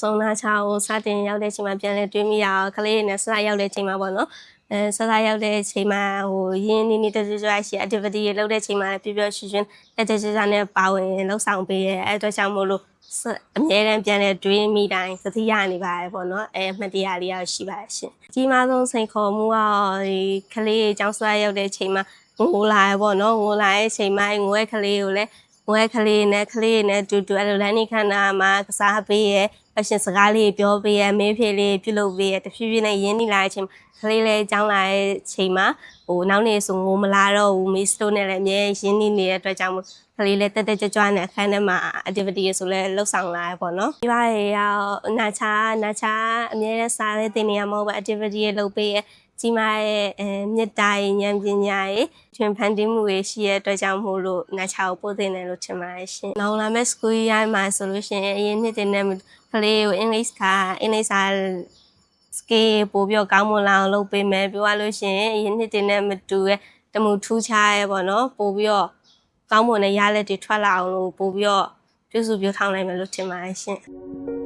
ဆုံးနာချာကိုစတင်ရောက်တဲ့အချိန်မှာပြန်လဲတွေးမိရအောင်ကလေးနဲ့စရောက်တဲ့အချိန်မှာပေါ့နော်စရောက်တဲ့အချိန်မှာရင်းနေတကြွရှိ activity တွေလုပ်တဲ့အချိန်မှာပြပြရွှင်ရွှင်တကြွနဲ့ပါဝင်လှုပ်ဆောင်ပေးရဲအဲ့အတွက်ကြောင့်မို့လို့အမြဲတမ်းပြန်လဲတွေးမိတိုင်းသတိရနေပါတယ်ပေါ့နော်အမှတ်တရလေးရရှိပါတယ်ရှင်ကြီးမားဆုံးစိန်ခေါ်မှုကဒီကလေးကျောင်းစရောက်တဲ့အချိန်မှာငိုလာရပေါ့နော်ငိုလာတဲ့အချိန်မှာငိုရဲ့ကလေးကိုလည်းငိုရဲ့ကလေးနဲ့တူအဲ့လိုလမ်းနေခန္ဓာမှာကစားပေးရဲအရှင်စကားလေးပြောပေးရဲမေးဖြေလေးပြုလုပ်ပေးရဲတဖြည်းဖြည်းနဲ့ရင်းနေလာတဲ့အချိန်ကလေးလေးကျောင်းလာတဲ့အချိန်မှာနောက်နေဆိုငိုမလာတော့ဘူး miss တို့နဲ့လည်းအမြဲရင်းနေနေတဲ့အတွက်ကြောင့်ကလေးလေးတက်ကြွနဲ့အခန်းထဲမှာ activity ဆိုလဲလှုပ်ဆောင်လာရပေါ့နော်ဒီပါရေရောက်နာချာအမြဲတမ်းစားတဲ့တင်နေရမဟုတ်ဘူး activity တွေလုပ်ပေးရဲကြီးမားရဲ့မြစ်တာရဲ့ဉာဏ်ပညာရဲ့ထွင်ဖန်တီးမှုတွေရှိရဲ့အတွက်ကြောင့်မို့လို့နာချာကိုပို့တင်တယ်လို့ထင်ပါတယ်ရှင်။နောက်လာမယ့် school year မှာဆိုလို့ရှိရင်အရင်နှစ်တင်တဲ့ကလေးကိုအင်္ဂလိပ်စာscale ပို့ပြီးကောင်းမွန်လာအောင်လုပ်ပေးမယ်ပြောရလို့ရှိရင်အရင်နှစ်တင်တဲ့မတူရဲ့တမှုထူးခြားရဲ့ပေါ့နော်ပို့ပြီးတော့ကောင်းမွန်တဲ့ရလက်တွေထွက်လာအောင်လို့ပို့ပြီးတော့ပြုစုပြောင်းထောင်နိုင်မယ်လို့ထင်ပါတယ်ရှင်။